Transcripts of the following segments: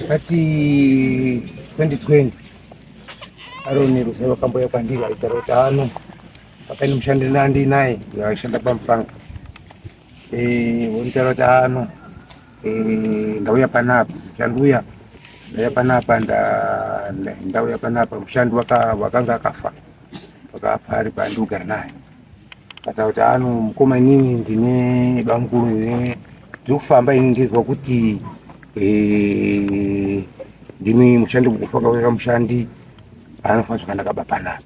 Kati 2020 aroni ruseva kambo yakandika isaro tano pakaini mshandi nandi naye yashanda pampanga wontaro tano ndauya panapa mshanduya ndauya panapa ndauya panapa mshandi wakanga akafa ari pandugara naye kata tano mkoma inini ndine bamkuru ndikufamba ini ndizwa kuti ndimi mushandi mukufaka weka mushandi anofana zvakanaka bapanapa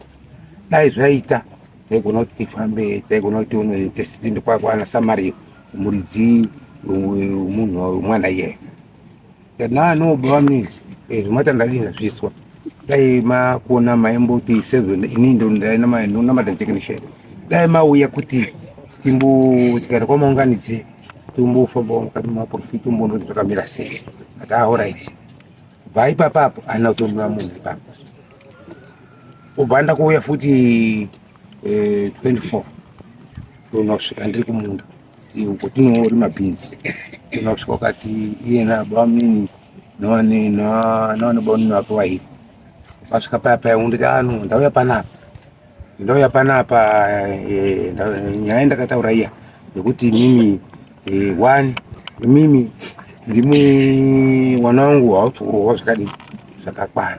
dai zvaita taigona kuti tifambe taigona kuti uno tesitinde kwakwana samari muridzi munhu mwana iye nanobami zvimata ndadina zviswa dai makuona maimboti 7 ini ndo ndaina technician dai mauya kuti tikaenda kwamaunganidze timbofamba mukati maprofit umbonoti zvakamira sei ati alright kubva ipapapo ana kutondiwa munhu ipapo ubva ndakuuya futi 24 tonosvika ndiri kumunda uko tinorima beans tonosvika ukati iyena bamini naone bonini wapo wairi pasvika paya unditi anu ndauya panapa nyaya ndakataura iya yekuti mimi mimi ndimi mwana wangu hautsorowa zvakadini zvakakwana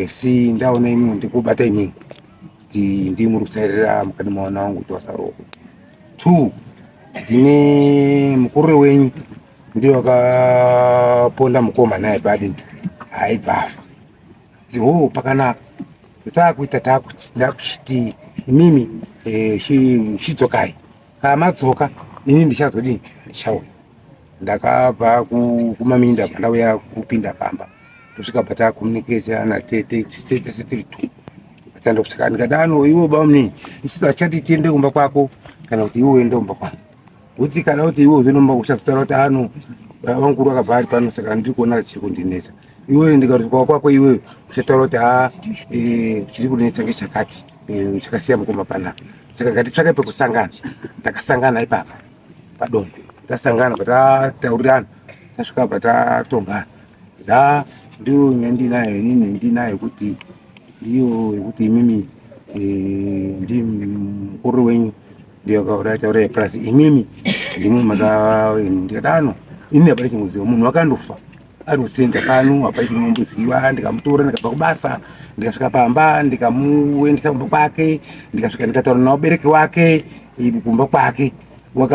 si ndaona imwe ndikubata imwe kuti ndimurutsairira mukati mwana wangu kuti wasarowa 2 ndine mukuru wenyu ndiye wakaponda mukoma naye padini haibvafa pakanaka taakuita takuchiti imimi chidzokai kamadzoka ini ndichazodini ndichauya ndakabva kumaminda pandauya kupinda pamba tosvika bata communication na tese tiri tu batanda kusvika ndikadano iwe bamni isita chati tiende kumba kwako kana kuti iwe uende kumba kwako kuti kana kuti iwe uzonomba kuchafutara kuti ano vankuru akabva ari pano saka ndiri kuona chiri kundinesa iwe ndikati kwako iwe uchataura kuti chiri kundinesa ngechakati chakasiya mukoma panapa saka ngatitsvake pekusangana takasangana ipapa padondo tasangana patataurirana tasvika patatongana ndiyo nyandinayo inini ndinayo kuti ndiyo yekuti imimi ndi mukuru wenyu ndiyo kaurataura plus imimi ndimwe ndikadano ini apari chimuziva munhu wakandofa ari kusenza pano hapari chinomboziva ndikamutora ndikabva kubasa ndikasvika pamba ndikamuendesa kumba kwake ndikasvika ndikataura naubereki wake kumba kwake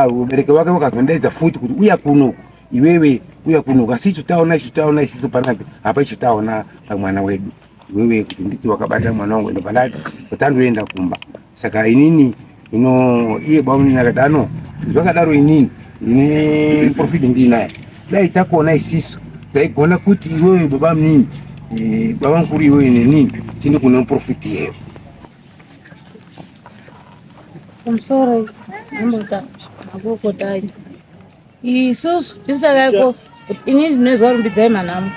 ubereki wake wakazondaidza futi kuti uya kuno iwewe uya kuno asi chitaona isiso panapa hapa chitaona pamwana wedu iwewe kuti nditi wakabata mwana wangu endo pandati utandoenda kumba saka inini iye bamunini akadano zvakadaro inini ndine profit ndinaye dai takuona isiso taigona kuti iwewe baba munini baba mukuru iwewe nenini tindi kune profit yeyo Sorry, namuta aboko tayi. Isusu tisakako ini ndinezvarumbidzai manamu.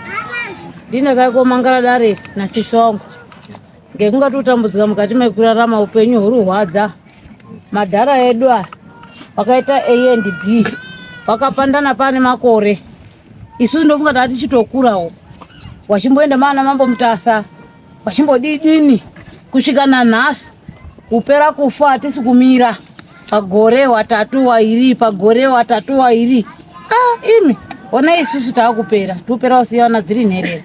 Ndinakako mangara dare nasisongo. Ngekungatotambudzika mukati mekurarama upenyu hurwadza. Madhara edu wakaita A and B. Wakapandana pane makore. Isusu ndofunga tati chitokurawo. Wachimboenda mana mambo mutasa. Wachimbodidini kusvika nanhasi. Kupera kufa atisi kumira pagore watatu wairi pagore watatu wairi imi ona isusu taakupera tupera usiyana dziri nherera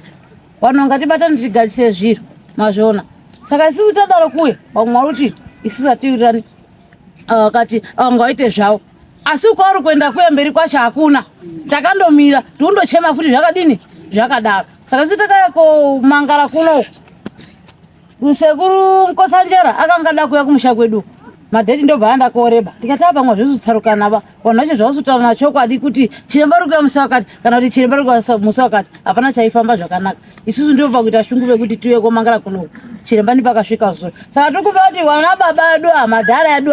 vanonga tibatani tigadzise zviro mazvona saka isusu tadaro kuye vamwe kuti isusu atiwirirani kati vangaite zvavo asi ukauri kuenda kuya mberi kwacho hakuna takandomira tiundochema futi zvakadini zvakadaro saka isusu takayako mangara kuno Rusekuru Nkosanjera akangada kuya kumusha kwedu. Madheti ndobva anda koreba. Tikati pamwe zvizotsarukana ba. Wanacho zvasutaura nacho kwadi kuti chiremba ruka musakati kana kuti chiremba ruka musakati hapana chaifamba zvakanaka. Isusu ndio pakuita shungu bekuti tiwe komangara kuno. Chiremba ni pakasvika zvo. Saka tukubati wana baba edu madhara edu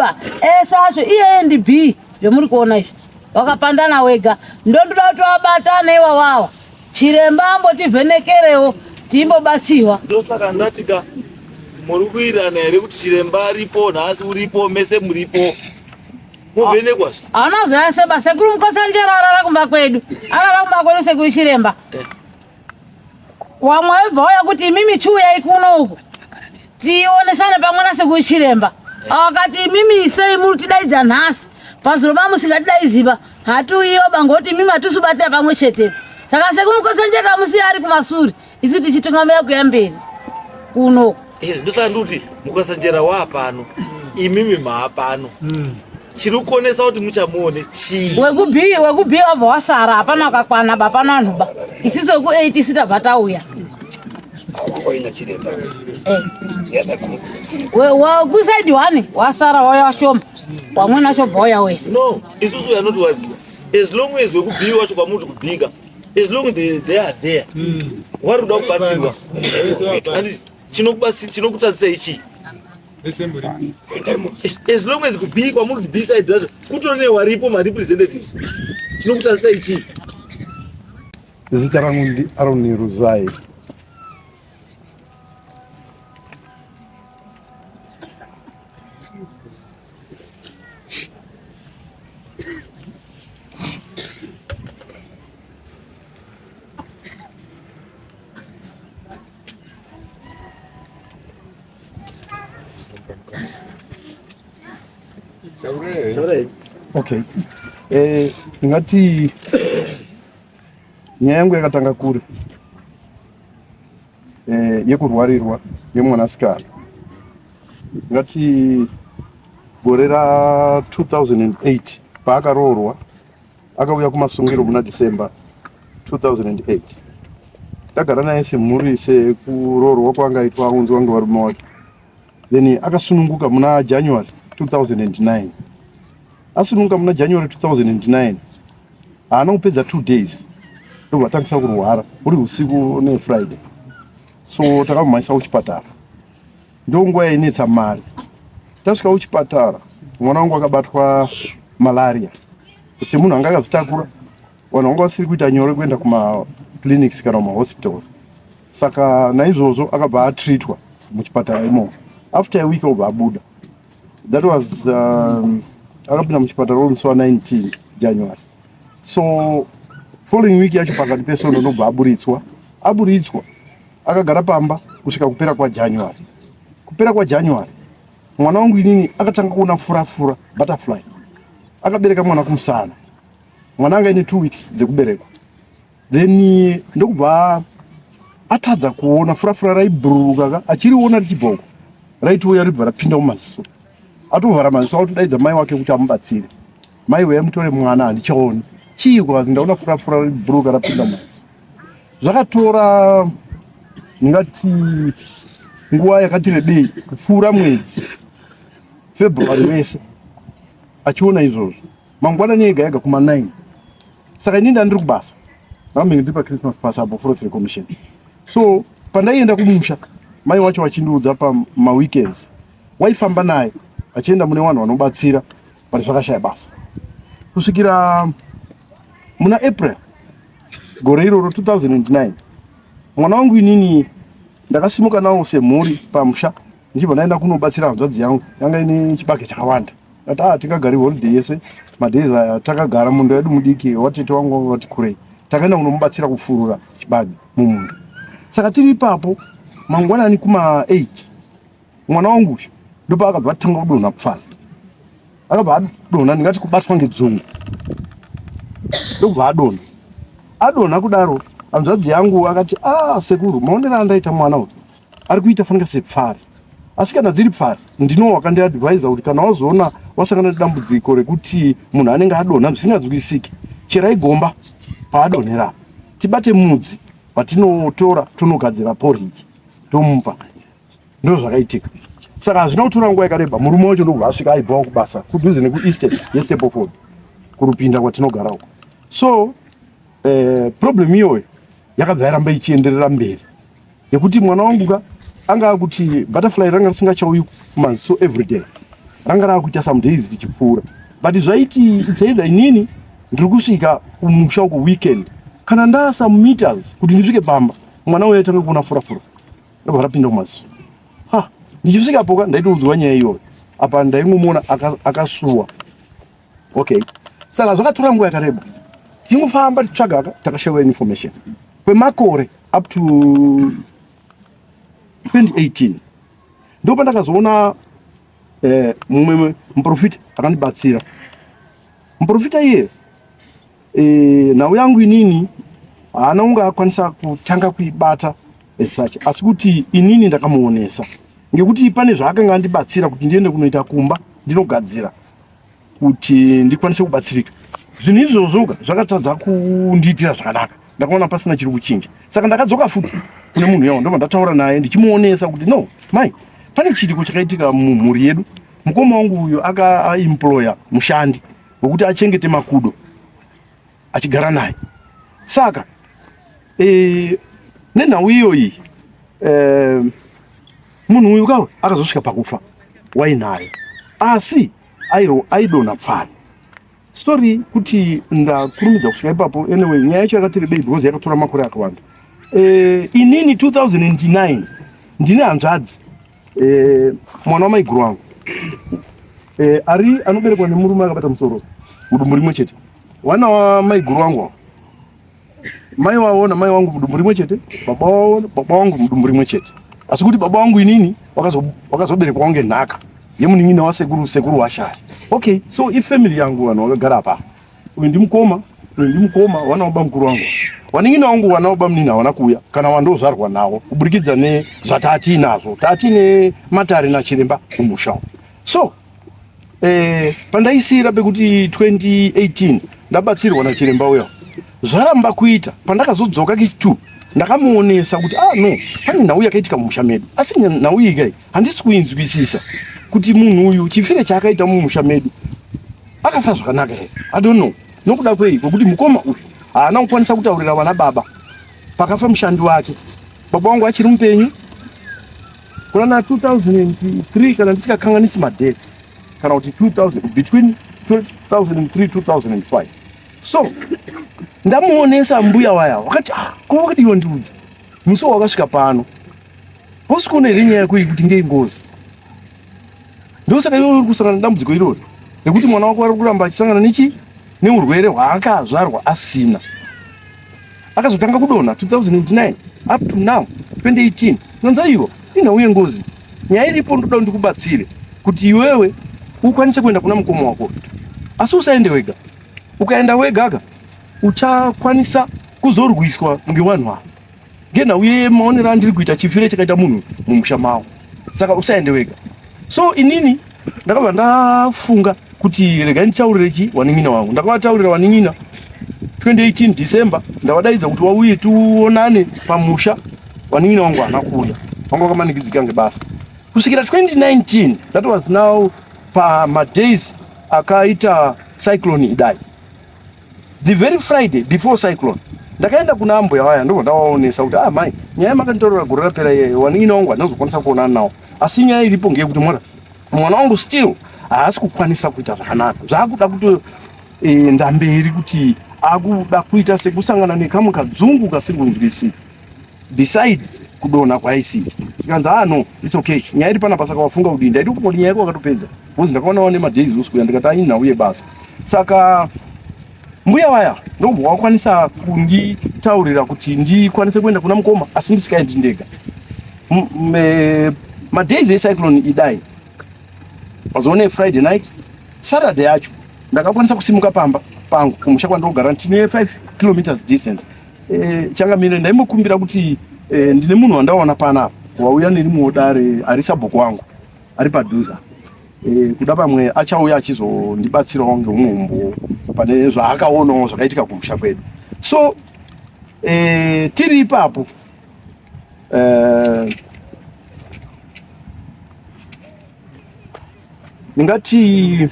sacho iye ndi B zvemuri kuona izvi. Wakapandana wega. Ndondoda kuti wabatana iwawawa. Chiremba ambotivhenekerewo timbobasiwa. Ndosaka ndatika muri kuirana here kuti chiremba aripo nhasi uripo mese muripo Muvene kwazi. Anozoya seba sekuru mkosanjera arara kumba kwedu. Arara kumba kwedu sekuru Chiremba. Wamwebva kuti mimi chuya ikuno uko. Tionesane pamwe na sekuru Chiremba. Akati mimi isei muri tidaidza nhasi. Pazuro mamusingatidaiziva. Hatuiyo bangoti mimi atusubatira pamwe chete. Saka sekuru mkosanjera musi ari kumasuri. Isu tichitungamira kuyamberi. Kuno. Ndosanduti mukasanjera wapano. Imimi maapano. Chirikuonesa kuti muchamuone chii. Wekubhiya wabva wasara hapana kakwana bapana vanhuba. Isiso weku 8 sitabva tauya. Waina Chiremba. Wekusaidi 1 wasara wauya washoma. Wamwe nacho bva wauya wese. No, isusu we are not worried. As long as wekubhiya wacho kwamuti kubhika. As long as they are there. Wari kuda kubatsirwa. Andi chinokutatsisa ichi. As long as kubhikwa muri beside zvacho kutone waripo ma representatives chinokutarisai ichi. Zita rangu ndi Aaron Ruzai. Okay. Ngati nyaya yangu yakatanga kuri yekurwarirwa yemwanasikana. Ngati gore ra 2008 paakaroorwa akauya kumasungiro muna December 2008. Takagara naye semhuri sekuroorwa kwangaitwa aunzwa wange varume wake. Then akasununguka muna January 2009. Asununguka muna January 2009. Haana kupedza 2 days. Ndobva atangisa kurwara uri usiku neFriday. So takamumhanyisa kuchipatara. Ndonguva yainetsa mari. Tasvika kuchipatara mwana wangu akabatwa malaria. Semunhu anga akazvitakura vanhu vanga vasiri kuita nyore kuenda kuma clinics kana kuma hospitals. Saka naizvozvo akabva atreatwa muchipatara imomo. After a week obva abuda. That was akapinda muchipatara uri musi wa19 January. So following week yacho pakati pesono ndobva aburitswa akagara pamba kusvika kupera kwaJanuary. Kupera kwaJanuary mwana wangu inini akatanga kuona fura butterfly. Akabereka mwana kumusana. Mwana anga ine 2 weeks dzekuberekwa. Then ndokubva atadza kuona fura raibhururuka achiriona richibhoko. Raitouya ribva rapinda mumaziso. Atovhara maziso atodaidza mai wake kuti amubatsire. Mai weyamutore mwana handichaoni. Chii kwazi ndaona fura ribhururuka rapinda mumaziso. Zvakatora ngati nguva yakati rebei kupfuura mwedzi February wese achiona izvozvo. Mangwanani ega kuma 9. Saka inini ndandiri kubasa. Nambe ndiri pa Christmas pass apo Forest Commission. So pandaienda kumusha mai wacho vachindiudza pama weekends waifamba naye achienda mune vanhu vanobatsira pari zvakashaya basa. Kusvikira muna April gore iroro 2009 mwana wangu inini ndakasimuka nawo semhuri pamusha ndichibva ndaenda kunobatsira hanzvadzi yangu yanga ine chibage chakawanda. Ati tikagari holiday yese madays aya takagara mundo yedu mudiki watete wangu wati kurei takaenda kunomubatsira kufurura chibage mumundo. Saka tiri ipapo mangwanani kuma 8 mwana wangu ndopa akabva atanga kudonha kupfala. Akabva adonha ndingati kubatwa ngedzungu. Ndobva adonha kudaro hanzvadzi yangu akati sekuru maonera andaita mwana uyu ari kuita fanira sepfari. Asi kana dziri pfari ndino wakandiadvisa kuti kana wazoona wasangana nedambudziko rekuti munhu anenge adonha zvisingadzwisiki cherai gomba paadonhera tibate mudzi patinotora tonogadzira porridge tomupa. Ndo zvakaitika. Saka hazvina kutora nguva yakareba murume wacho ndobva asvika aibvawo kubasa kudhuze nekuEastern yeStepford kurupinda kwatinogara uko. So problem iyoyo yakabva yaramba ichienderera mberi yekuti mwana wangu anga kuti butterfly ranga risingachauyi kumaziso everyday. Ranga rakuita some days tichipfuura. But zvaiti it's either inini ndiri kusvika kumusha uko weekend kana ndaa some meters kuti ndisvike pamba mwana uyu atanga kuona fura ndobva rapinda kumaziso. Ndichisvika poka ndaitoudzwa nyaya iyoyo apa ndaingomona akasuwa Okay, saka zvakatora nguva yakareba tinofamba tichitsvaga takashayiwa information kwemakore up to 2018 ndo pandakazoona mumwe muprofita akandibatsira. Muprofita iye nhau yangu inini haana unga akwanisa kutanga kuibata as such, asi kuti inini ndakamuonesa ngekuti pane zvaakanga andibatsira kuti ndiende kunoita kumba ndinogadzira kuti ndikwanise kubatsirika. Zvinhu izvozvo zvakatadza kundiitira zvakanaka, ndakaona pasina chiri kuchinja. Saka ndakadzoka futi kune munhu yawo ndobva ndataura naye ndichimuonesa kuti no mai, pane chiriko chakaitika mumhuri yedu. Mukoma wangu uyu akaemploya mushandi wekuti achengete makudo achigara naye. Saka nenhau iyoyi munhu uyu kawe akazosvika pakufa wainaye, asi aidona pfano. Story kuti ndakurumidza kusvika ipapo. Anyway, nyaya yacho yakati rebei because yakatora makore akawanda. Inini 2009 ndine hanzvadzi mwana wamaiguru wangu ari anoberekwa nemurume akabata musoro mudumbu rimwe chete. Wana wamaiguru wangu mai wavo namai wangu mudumbu rimwe chete, baba wangu mudumbu rimwe chete, asi kuti baba wangu inini wakazoberekwa wange nhaka yemunin'ina wasekuru washaya. Okay, so ifamily yangu vanhu vakagara apa. Uyu ndimukoma, wana wababa mukuru wangu. Wanin'ina wangu wana wababa munini havana kuuya kana wandozvarwa nawo kuburikidza nezvatatinazvo. Tatine matare nachiremba kumusha. So pandaisira pekuti 2018 ndabatsirwa nachiremba uya, zvaramba kuita pandakazodzoka kichitu ndakamuonesa kuti no, pane nhau yakaitika mumusha medu, asi nhau iyi kai handisi kuinzwisisa kuti munhu uyu chifire chaakaita mumusha medu akafa zvakanaka here. I don't know. Nokuda kwei kwekuti mukoma uyu haana kukwanisa kutaurira vana baba pakafa mushandi wake. Baba wangu achiri mupenyu kuna 2003 kana ndisikakanganisi madate, kana kuti 2000 between 2003-2005. So ndamuonesa mbuya waya wakati kuva kadiwa ndiudzi muso wakasvika pano usikuona here nyaya yako kuti ngeingozi. Ndosaka iwe uri kusangana nedambudziko irori rekuti mwana wako ari kuramba achisangana neurwere hwaakazvarwa asina. Akazotanga kudonha 2009 up to now 2018. Nanza iwo inhauye ngozi. Nyaya iripo ndoda ndikubatsire kuti iwewe ukwanise kuenda kuna mukoma wako, asi usaende wega. Ukaenda wegaga uchakwanisa kuzorwiswa ngevanhu ava ngenhau yemaonero andiri kuita chifire chakaita munhu mumusha mavo. Saka usaende wega. So inini ndakabva ndafunga kuti regai nditaurire wanin'ina wangu. Ndakavataurira wanin'ina 2018 December, ndavadaidza kuti wauye tuonane pamusha. Wanin'ina wangu haana kuuya, wangu wakamanikidzika ngebasa kusvikira 2019. That was now pamadays akaita cyclone idai. The very Friday before cyclone ndakaenda kuna ambuya waya ndobva ndavaonesa kuti mai, nyaya makanditorera gore rapera iye wanin'ina wangu handinozokwanisa kuonana nawo, asi nyaya iripo ngeyekuti mwana wangu still haasi kukwanisa kuita zvakanaka. Zvaakuda kuti ndamberi kuti akuda kuita sekusangana nekamwe kadzungu kasiri kunzwisisa beside kudonha kwaisiita. Tikanzi no, it's okay, nyaya iri panapa. Saka wafunga kudini ndaiti kuti nyaya yako wakatopedza because ndakaonawo nemadays usikuya ndikati ainhau yebasa. Saka mbuya waya ndobva wakwanisa kunditaurira kuti ndikwanise kuenda kuna mukoma, asi ndisikaendi ndega. Madays ecyclone idai wazoone Friday night, Saturday yacho ndakakwanisa kusimuka pamba pangu kumusha kwandogara tine 5 kilometers distance. Changamire ndaimbokumbira kuti ndine munhu wandaona pana wauya nerimwe dare ari sabhuku wangu ari padhuza, kuda pamwe achauya achizondibatsirawo ngeumwombo pane zvaakaonawo zvakaitika kumusha kwedu. So tiri ipapo ndingati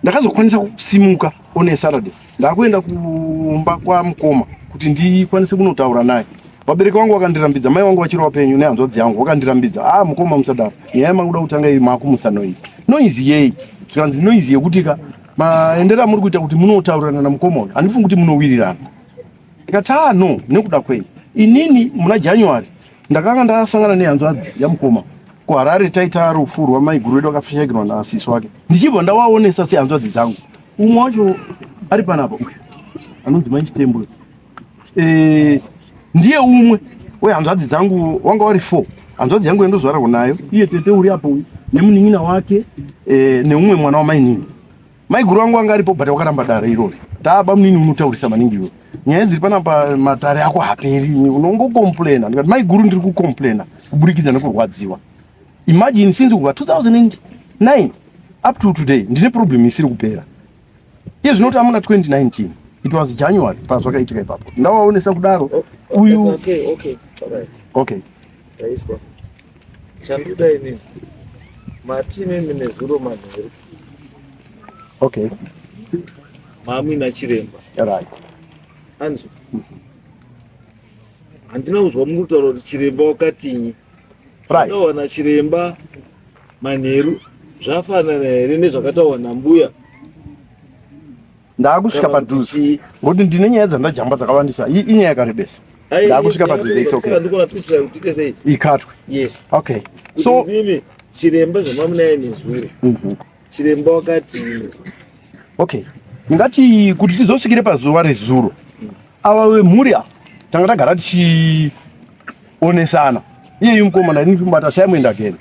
ndakazokwanisa kusimuka one Saturday ndakuenda kumba kwa mukoma kuti ndikwanise kunotaura naye. Vabereki vangu vakandirambidza, mai vangu vachiri vapenyu nehanzvadzi yangu vakandirambidza, mukoma musadaro, nyaya makuda kutanga iyi makumutsa noizi yei. Zvikanzi noizi yekuti maendera muri kuita kuti munotaurirana namukoma uyu handifungi kuti munowirirana. Ndikati no, nekuda kwei inini muna January ndakanga ndasangana nehanzvadzi yamukoma kuHarare taita rufu rwamaiguru edu akafishakirwa naasisi wake, ndichibva ndawaonesa sehanzvadzi dzangu umwe wacho ari panapa anonzi Mainchitembo ndiye umwe wehanzvadzi dzangu wanga wari 4 hanzvadzi yangu yandozvara nayo iye tete uri apo nemunin'ina wake neumwe mwana wamainini. Maiguru wangu anga aripo but wakaramba dare irori. Taba munini unotaurisa maningi iwe. Nyaya dziri panapa matare ako haperi unongocomplaina. Ndikati maiguru ndiri kucomplaina kuburikidza nekurwadziwa. Imagine since kubva 2009 up to today ndine problem isiri kupera. Iye zvinoti amuna 2019 it was January pazvakaitika ipapo. Ndawaonesa kudaro uyu okay. Raiswa. Chanduda ini. Matime mine zuro manheru. Okay. Mami na Chiremba. Right. Anzi. Handina kuzwa mutauro kuti Chiremba wakatinyi. Right. Tawana Chiremba manheru zvafanana here nezvakataurwa nambuya. Ndakusvika padhuze. Ngoti ndine nyaya dzandajamba dzakawandisa. Inyaya yakarebesa. Ndakusvika padhuze. It's okay. Ndikona tutsa kuti sei? Ikatwe. Yes. Okay. So mimi Chiremba zvamamunaye nezuro. Chiremba wakati okay. Ngati kuti tizosvikire pazuva rezuro. Ava vemhuri tanga tagara tichionesana. Iye mukomana ndiri kumbata chaimwenda again.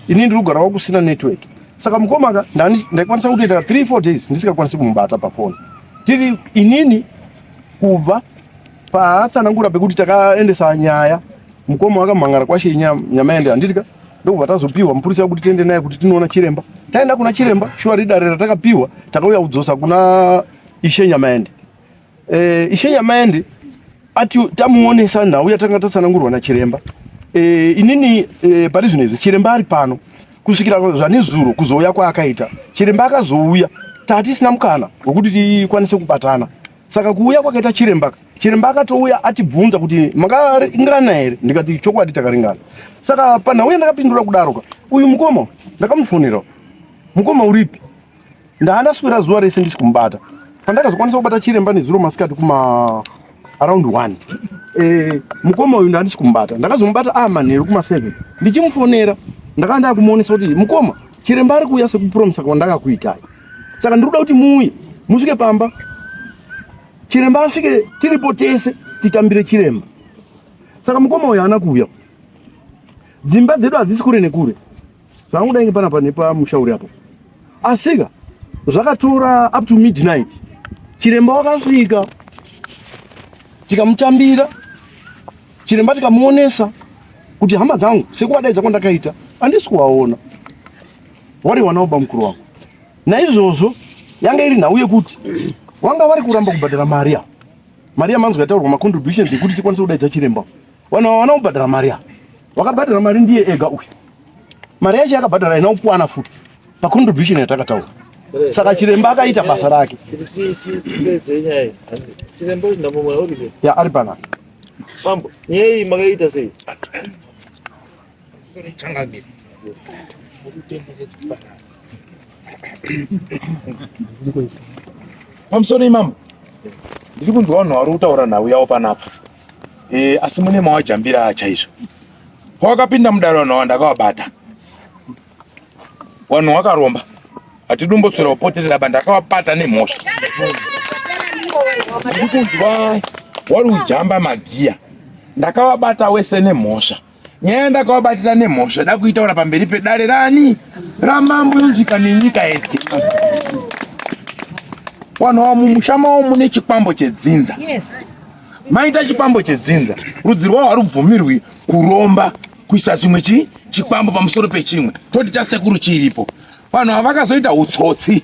Ini ndiri kugara kusina network. Saka mukomaka ndaikwanisa kutoita 3-4 days ndisikakwanisi kumubata pafoni. Tiri inini kubva paatsanangura pekuti takaendesa nyaya. Mukoma wakamhangara kwashe nyama yende anditika. Ndokubva tazopiwa mupurisa wekuti tiende naye kuti tinoona Chiremba. Taenda kuna Chiremba, shuwa ridare ratakapiwa, takauya kudzosa kuna Ishe Nyamaende. Ishe Nyamaende ati tamuonesa nhau yatanga tatsanangurwa na Chiremba. Inini pari zvino izvi Chiremba ari pano kusvikira zvane zuro kuzouya kwaakaita. Chiremba akazouya tatisina mukana wekuti tikwanise kubatana. Saka kuuya kwakaita Chiremba akatouya atibvunza kuti makaringana here, ndikati chokwadi takaringana. Saka panhauya ndakapindura kudaroka. Uyu mukoma ndakamufonera. Mukoma uripi? Ndaandaswera zuva rese ndisi kumubata. Pandakazokwanisa kubata Chiremba nezuro masikati kuma around 1. Mukoma uyu ndandisi kumubata. Ndakazomubata manheru kuma 7. Ndichimufonera ndakaenda kumuonesa kuti mukoma Chiremba ari kuuya sekupromisa kwandakakuitai. Saka ndiri kuda kuti muuye musvike pamba. Chiremba asvike tiripo tese titambire Chiremba. Saka mukoma uyu haana kuuya. Dzimba dzedu hadzisi kure nekure. Zvangudainge panapa nepamushauri apo. Asika zvakatora up to midnight. Chiremba wakasvika. Tikamutambira. Chiremba tikamuonesa kuti hama dzangu sekuwadaidza kwandakaita handisi kuwaona. Wari wana oba mukuru wangu. Naizvozvo yanga iri nhau yekuti wanga vari kuramba kubhadhara Maria. Maria manzwa yataurwa macontributions ekuti tikwanise kudaidza Chiremba. Wana kubhadhara Maria. Wakabhadhara mari ndiye ega uyu. Mari yacho yakabhadhara ina upwana futi pacontribution yatakataura. Saka Chiremba akaita basa rake. Chiremba ndamumwe uri ya ari pana. Mambo, nyei makaita sei? Changamire. Pamusoro imambo. Ndiri kunzwa vanhu vari kutaura nhau yavo panapa. Asi mune mawajambira chaizvo. Pawakapinda mudare vanhu ava ndakavabata. Vanhu vakaromba. Hatidombotswera kupoterera banda ndakavabata nemhosva. Ndiri kunzwa wari kujamba magiya. Ndakavabata wese nemhosva. Nyaya ndakavabatira nemhosva nda kuitaura pamberi pedare rani ramambo yonzvika nenyika yedzi. Vanhu ava mumusha mavo mune chikwambo chedzinza. Maita chikwambo chedzinza, rudzi rwavo harubvumirwi kuromba kuisa chimwe chikwambo pamusoro pechimwe. Toti chasekuru chiripo. Vanhu ava vakazoita utsotsi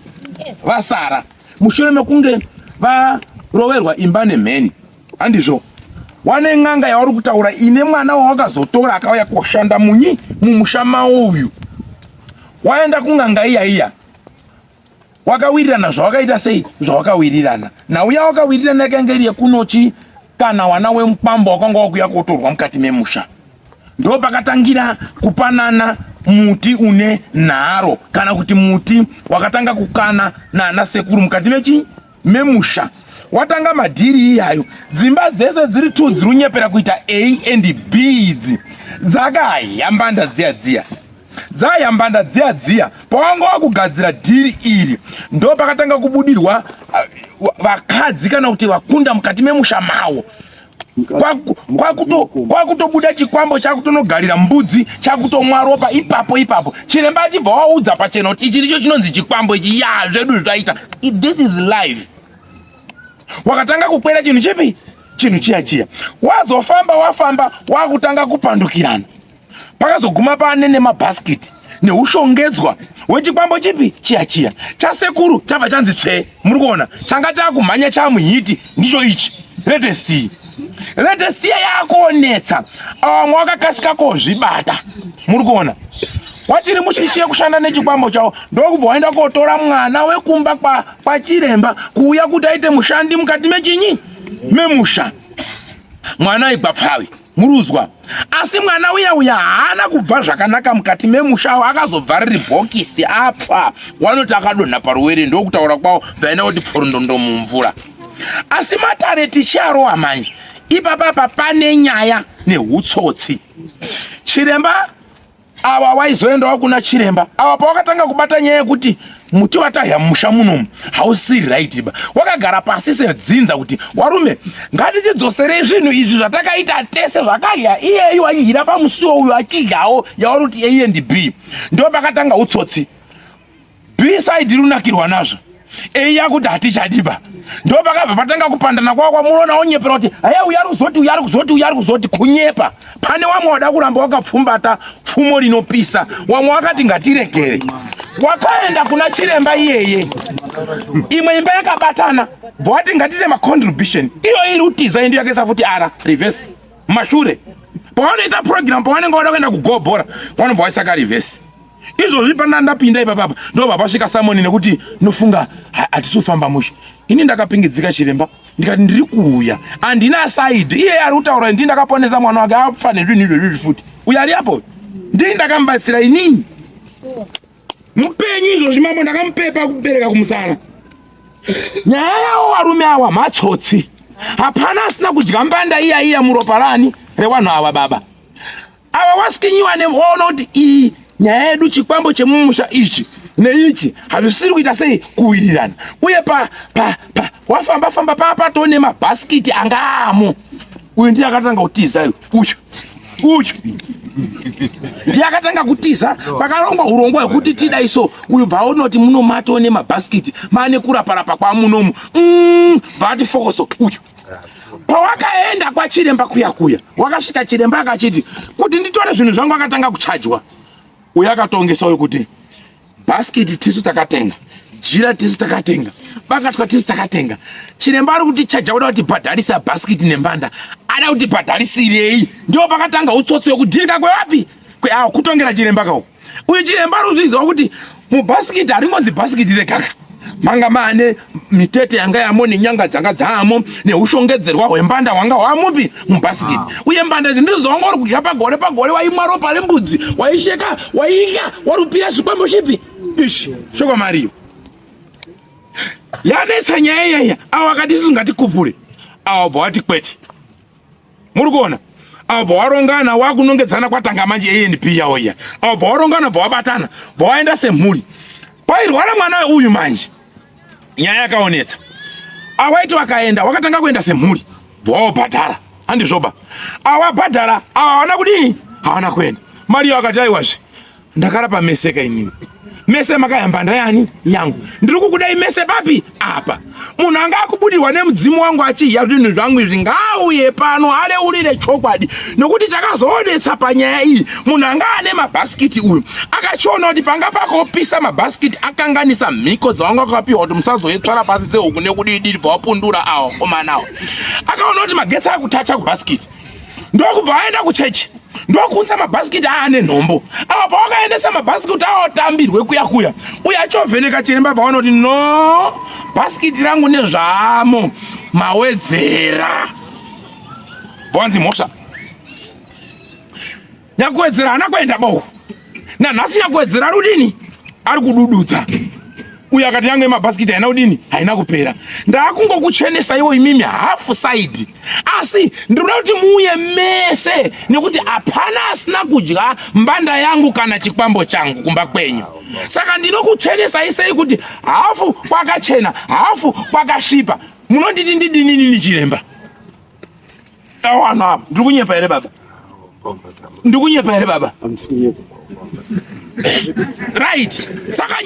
vasara mushure mekunge varoverwa imba nemheni. Handizvo wane n'anga yavari kutaura ine mwana wawakazotora akauya koshanda mumusha mavo uyu. Waenda kun'anga iya wakawirirana zvawakaita sei zvawakawirirana. Nauya wakawirirana yakanga iri yekunochi kana wana wemukwambo wakanga wakuya kotorwa mukati memusha. Ndo pakatangira kupanana muti une nharo kana kuti muti wakatanga kukana nana sekuru mukati memusha. Watanga madhiri iyayo. Dzimba dzese dziri 2 dziri kunyepera kuita A and B idzi dzakayambanda dziya. dzayambanda dziya pawanga wakugadzira dhiri iri ndo pakatanga kubudirwa vakadzi kana kuti vakunda mukati memusha mawo kwakutobuda chikwambo chakutonogarira mbudzi chakutomwa ropa ipapo chiremba achibva waudza pachena kuti ichi ndicho chinonzi chikwambo ichi ya zvedu zvitaita. This is live. Wakatanga kukwera chinhu chipi? Chinhu chiya wafamba wakutanga kupandukirana pakazoguma pane nemabhasikiti neushongedzwa wechikwambo chipi? Chiya chasekuru chabva chanzi tsve. Muri kuona changa chakumhanya chamuhiti ndicho ichi. Letesiya yakonetsa vamwe wakakasika kozvibata. Muri kuona watiri mushishiye kushanda nechikwambo chawo ndokubva waenda kotora mwana wekumba kwachiremba kuuya kuti aite mushandi mukati mechinyi memusha. Mwana aigwapfawi muruzwa, asi mwana uya haana kubva zvakanaka mukati memusha, akazobva riri bhokisi apfa. Wanoti akadonha paruwere ndokutaura kwawo vaenda kuti pfurundondo mumvura. Asi matare tichiarowa manje ipapapa pane nyaya nehutsotsi. Chiremba awa waizoendawo kuna chiremba awa pawakatanga kubata nyaya yekuti muti watahya musha munomu hausiri right ba, wakagara pasi sedzinza kuti warume ngatichidzoserei zvinhu izvi zvatakaita tese zvakahya iyeyu aihira pamusuwo uyu achidyawo yauri kuti A and B. Ndo pakatanga utsotsi. B side runakirwa nazvo A yakuti hatichadiba. Ndo pakabva patanga kupandana kwako muona onyepera kuti haya uyari kuzoti kunyepa. Pane wamwe wada kuramba wakapfumbata pfumo rinopisa, wamwe wakati ngatiregere. Wakaenda kuna chiremba iyeye, imwe imba yakabatana bvati ngatite macontribution iyo iri utiza indi yakaisa futi ara reverse mashure. Pawanoita program pawanenge wada kuenda kugobhora wanobva waisaka reverse. Izvozvi pana ndapinda ipapapa ndobva pasvika Samoni nekuti nofunga hatisufamba musha. Ini ndakapingidzika chiremba ndikati ndiri kuuya andina side. Iye ari kutaura ndi ndakaponesa mwana wake afane zvinhu izvozvi futi. Uya ari apo ndi ndakambatsira inini mupenyu izvozvi mambo ndakamupepa kubereka kumusana. Nyaya yawo varume awa matsotsi, hapana asina kudya mbanda iya muropa rani rewanhu ava baba. Ava waskinyiwa neona kuti iyi nyaya yedu chikwambo chemumusha ichi neichi hazvisiri kuita sei kuwirirana. Uye wafamba papatoo nemabhasikiti angaamo. Uyu ndiye akatanga kutiza uyu ndiye akatanga kutiza. Pakarongwa urongwa hwekuti tida iso uyu bvaonoti munomatoo nemabhasikiti mane kuraparapa kwamunomu bvati fokoso uyu. Pawakaenda kwachiremba kuya wakasvika chiremba akachiti kuti nditore zvinhu zvangu akatanga kuchajwa. Uya akatongesa uyu kuti bhasikiti tisu takatenga, jira tisu takatenga, bakatwa tisu takatenga. Chiremba ari kuti chaja kuda kuti bhadharisa bhasikiti nembanda ada kuti bhadharisirei. Ndio pakatanga utsotsi wekudhirika kwewapi kutongera chiremba kawo. Uyu chiremba ari kuzviziva kuti mubhasikiti haringonzi bhasikiti regaka, manga mane mitete yanga yamo nenyanga dzanga dzamo neushongedzerwa hwembanda hwanga hwamupi mubhasikiti. Uye mbanda idzi ndidzo dzawanga uri kudya pagore waimwa ropa rembudzi waisheka waidya warupira chikwambo chipi ichi shoko mariyo. Yanetsa nyaya iyaya awo akati sisingatikupure awo bva wati kwete. Muri kuona awo bva warongana wakunongedzana kwatanga manje ANP yawo iya. Awo bva warongana bva wabatana bva waenda semhuri. Pairwara mwana uyu manje nyaya yakaonetsa. Awaiti wakaenda wakatanga kuenda semhuri bvaobhadhara handizvoba. Awabhadhara awaona kudini hawana kuenda. Mariyo akati aiwazve ndakarapa meseka inini. Mese makayamba ndayani yangu. Ndiri kukudai mese papi apa. Munhu anga akubudirwa nemudzimu wangu achiya zvinhu zvangu izvi ngauye pano areurire chokwadi nokuti chakazoonetsa panyaya iyi. Munhu anga ane mabhasikiti uyu akachiona kuti panga pakopisa mabhasikiti akanganisa mhiko dzavanga akapiwa kuti musazoyetsvara pasi dzehuku nekudidi bva wapundura awo komanawo. Akaona kuti magetsi akutacha kubhasikiti ndokubva aenda kuchechi ndokunza mabhasikiti aane nhombo. Awa pawakaendesa mabhasikiti aotambirwe kuya uya achovheneka chiremba bvaona kuti no bhasikiti rangu nezvamo mawedzera. Bvanzi mhosva nyakuwedzera hana kuenda bohu nanhasi nyakuwedzera rudini ari kudududza. uyu akati yangu yemabhasikiti haina kudini, haina kupera. Ndakungokuchenesa iwo imimi half side, asi ndinoda kuti muuye mese nekuti hapana asina kudya mbanda yangu kana chikwambo changu kumba kwenyu. Saka ndinokuchenesa isei kuti hafu kwakachena hafu kwakasvipa. Munonditi ndidini nini chiremba? Awana apa ndikunyepa here baba, ndikunyepa here baba. Right. Saka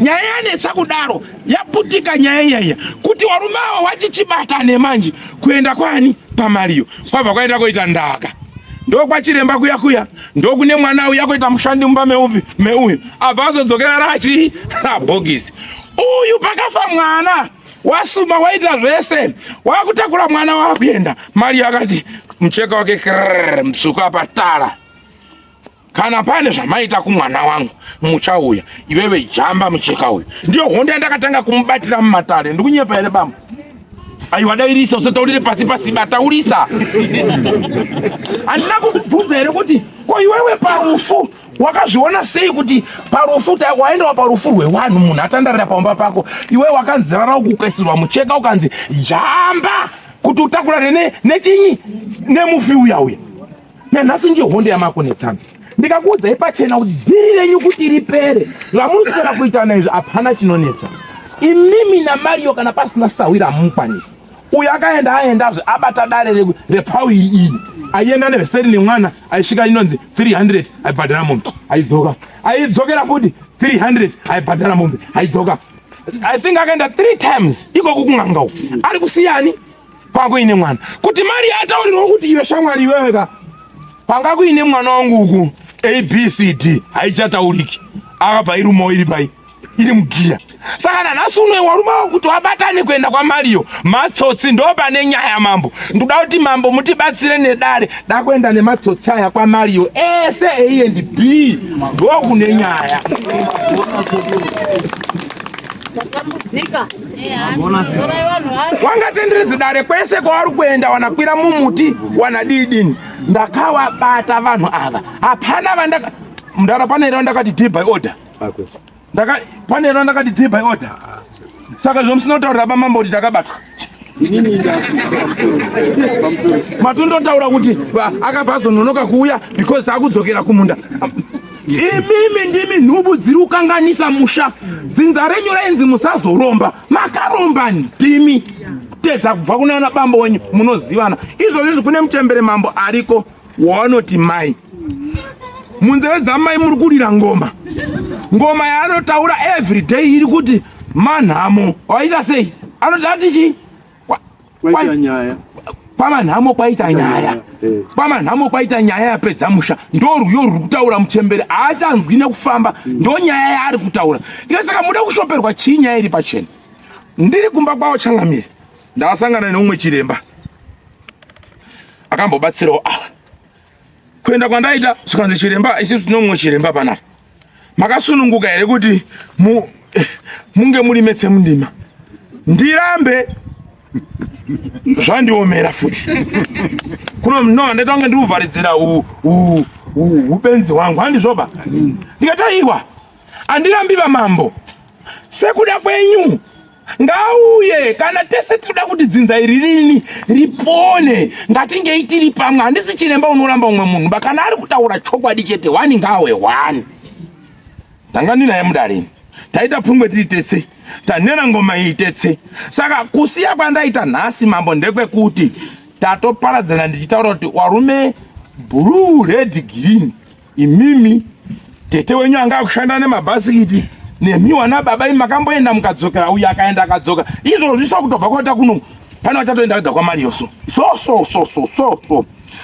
nyaya yanetsa kudaro yaputika nyaya kuti warume avo wachichibatane manje kuenda kwani paMario kwabva kwaenda koita ndaka ndo kwachiremba kuya ndo kune mwana uya kuita mushandi mumba meuyu abva azodzokera rachi rabhokisi. Uyu pakafa mwana wasuma waita zvese wakutakura mwana wakuenda. Mario akati mucheka wake mtsuka patara, kana pane zvamaita kumwana wangu muchauya iwewe jamba mucheka uyu. Ndiyo hondo yandakatanga kumubatira mumatare. Ndikunyepa here bamba? Aiwa dairisa usataurire pasi bataurisa. Andina kukubvunza here kuti ko iwewe parufu wakazviona sei kuti parufu waendawa parufu rwewanhu munhu atandarira pamba pako iwe wakanzirara kukaisirwa mucheka ukanzi jamba kuti utakurane nechinyi nemufi uya nanhasi ndiyo hondo yamakonetsana. Ndikakuudzai pachena kuti dhiri renyu kuti ripere ramunoswera kuita naizvo hapana chinonetsa. Imimi naMario kana pasina sawira hamukwanisi. Uyu aendazve abata dare repfawiri ini aienda nevheseri nemwana aisvika inonzi 300 aibhadhara mombe aidzoka, aidzokera futi 300 aibhadhara mombe aidzoka. I think akaenda 3 times ikoko kun'anga uku ari kusiyani kwanga kuine mwana kuti Mario ataurirwa kuti iwe shamwari iweweka panga kuine mwana wangu uku ABCD haichatauriki akabva irumo iri pai iri mugiya. Saka nanhasi uno warume kuti wabatane kuenda kwaMario matsotsi ndo pane nyaya mambo. Ndoda kuti mambo mutibatsire nedare dakuenda nematsotsi aya kwaMario ese A and B ndo kune nyaya. Wangatenderedze dare kwese kwavari kuenda wanakwira mumuti wanadidini. Ndakawabata vanhu ava hapana vandaka mundara pane here ndakati D by order. Pane here ndakati D by order. Saka zvomusina kutaurira pamambo kuti takabatwa. Matondotaura kuti akabva azononoka kuuya because akudzokera kumunda. Imimi ndimi nhubu dziri kukanganisa musha. Dzinza renyu rainzi musazoromba, makaromba ndimi. Tedza kubva kunaona bambo wenyu munozivana. Izvozvi kune muchembere mambo ariko waanoti mai. Munzeve dzamai muri kurira ngoma yaanotaura every day iri kuti manhamo waita sei anodati chi kwaita nyaya pamanhamo kwaita nyaya pamanhamo kwaita nyaya yapedza musha ndoryo ruri kutaura muchembere haachanzwi nekufamba ndo nyaya yaari kutaura. Saka muda kushoperwa chii nyaya iri pachena. Ndiri kumba kwawo Changamire ndakasangana neumwe chiremba akambobatsirawo awa kuenda kwandaita zvikanzi chiremba isisu tinomwe chiremba panapa makasununguka here kuti munge muri metse mundima ndirambe zvandiomera futi kuno mnova ndaita kunge ndikuvharidzira upenzi hwangu handizvoba ndikataiwa handirambi vamambo sekuda kwenyu ngauye kana tese tinoda kuti dzinza iri rini ripone ngatingei tiri pamwe. Handisi chiremba unoramba umwe munhu bakana ari kutaura chokwadi chete wani ngawe wani. Ndanga ndinaye mudarini taita pfungwe tiri tese tanena ngoma iyi tese. Saka kusiya kwandaita nhasi mambo ndekwekuti tatoparadzana ndichitaura kuti warume blue red green imimi tete wenyu anga akushanda nemabhasikiti nemiwa nababa imakamboenda mukadzokera uye akaenda akadzoka izvo zviswa kutobva kwaita kuno pane vachatoenda vega kwaMario so.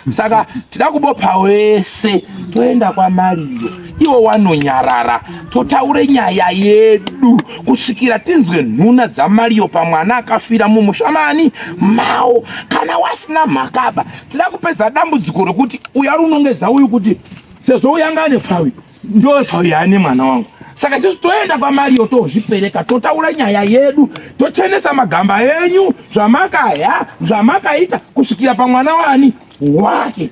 Saka tida kubopa wese toenda kwaMario iwo wanonyarara totaure nyaya yedu kusvikira tinzwe nhuna dzaMario pamwana akafira mumushamani mao kana wasina mhakaba. Tida kupedza dambudziko rokuti uya runongedza uyu kuti sezvo uyanga ane pfawi ndo pfawi yaane mwana wangu. Saka sisi toenda kwaMario tozvipereka totaura nyaya yedu tochenesa magamba enyu zvamakaya zvamakaita kusvikira pamwana wani wake.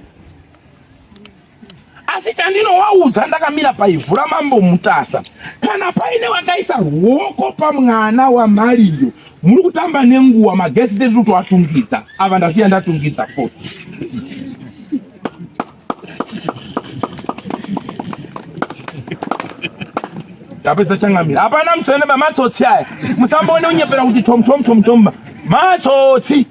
asi chandinowaudza ndakamira paivhu ramambo Mutasa, kana paine wakaisa ruoko pamwana waMariyo muri kutamba nenguwa magesi tiri kutoatungidza. Ava ndasiya ndatungidza futi. Tapedza changamira. Hapana mutsvene bamatsotsi aya. Musambone unyepera kuti tom. Matsotsi.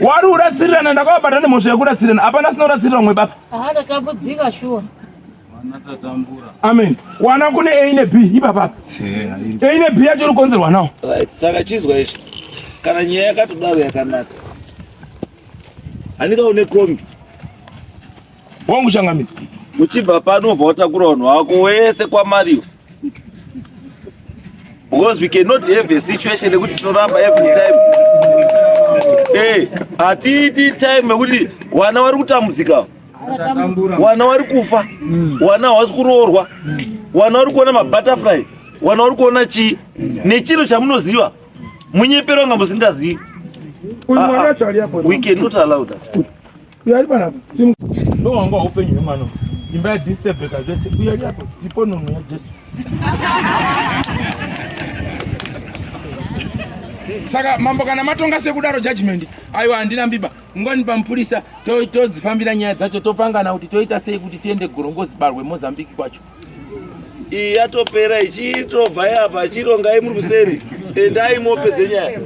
Wari uratsirirana ndakavabata nemhosva yekuratsirirana. Hapana sina uratsirira umwe baba. Ndatambudzika shuwa. Amen. Wana kune A ne B ibaba. A ne B yacho rukonzerwa nawo. Right. Saka chizwa izvi. Kana nyaya yakatodaro yakanaka. Anika une kombi. Wangu changamira. Uchibva pano ubva watakura vanhu vako wese kwaMariyo. Because we cannot have a situation yekuti tinoramba every time. Hatiti time yekuti wana vari kutambudzika, wana vari kufa, wana havasi kuroorwa, wana vari kuona mabutterfly, wana vari kuona chii nechiro chamunoziva munyepero wanga musingazivi. We cannot allow that. Ndo wanga upenyu hwemwana imba yadistebheka zvese uyari apo ipo nono yajesu. Saka mambo kana matonga sekudaro judgment aiwa handina mbiba ngoni pamupurisa todzifambira nyaya dzacho topangana kuti toita sei kuti tiende gorongozi barwe Mozambique kwacho. Iyi yatopera ichitobva yapa chirongai muri kuseri endai mopedze nyaya.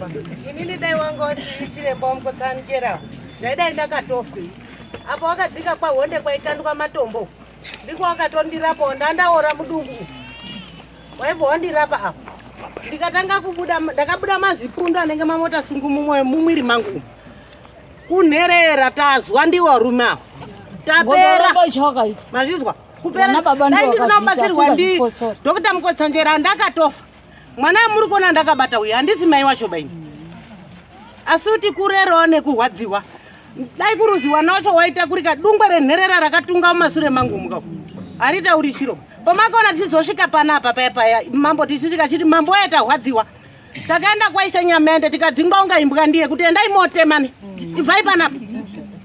Inini dai wangosi chiremba wamukosanjera ndaidai ndakatofwi apo wakadzika kwahonde kwaikandwa matombo ndiko wakatondirapo ndandaora mudungu waibva wandirapa apo ndikatanga kubuda ndakabuda mazipundo anenge mamota sungu mumwiri mangu kunherera tazwa ndiwo rume apo tapera mazvizwa kupera dai ndisina kubatsirwa ndi Dr. Mukotsanjera ndakatofa mwana muri kuona ndakabata uyu handisi mai wacho baini asi kuti kurerawo nekurwadziwa dai kuruziwa nacho waita kuri kadungwe renherera rakatunga mumasure mangu muka haritauri chiro pomakaona tichizosvika panapa paya mambo tisvika chiti mambo wayatarwadziwa takaenda kwaisa nyamende tikadzingwa unga imbwa ndiye kuti endai motemani ibvai panapa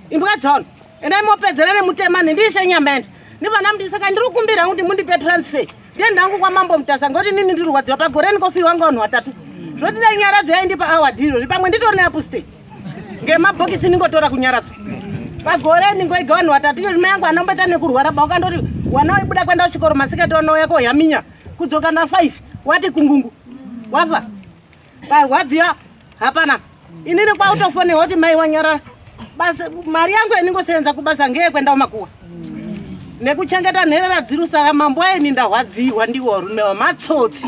imbwa dzaona endai mopedzera nemutemani ndiise nyamende ndipana muti saka ndiri kukumbira kuti mundipe transfer ndiye ndangu kwaMambo Mutasa ngoti nini ndiri rwadziwa pagore ndikofiwa nga vanhu vatatu zvoti dai nyaradzo yaindipa awadhiro pamwe nditori neapustate ngemabhokisi ningotora kunyaradzwa pagore ningoiga vanhu vatatu iyo rime yangu anomboita nekurwara ba ukandoti wana waibuda kwenda kuchikoro masikati wanouya koyaminya kudzoka na5 wati kungungu wafa parwadziwa hapana inini kwautofone woti mai wanyarara basi mari yangu yaningosenza kubasa ngeye kwenda kumakuwa nekuchengeta nherera dziri sara mambo aini ndarwadziwa ndiwo rume wamatsotsi.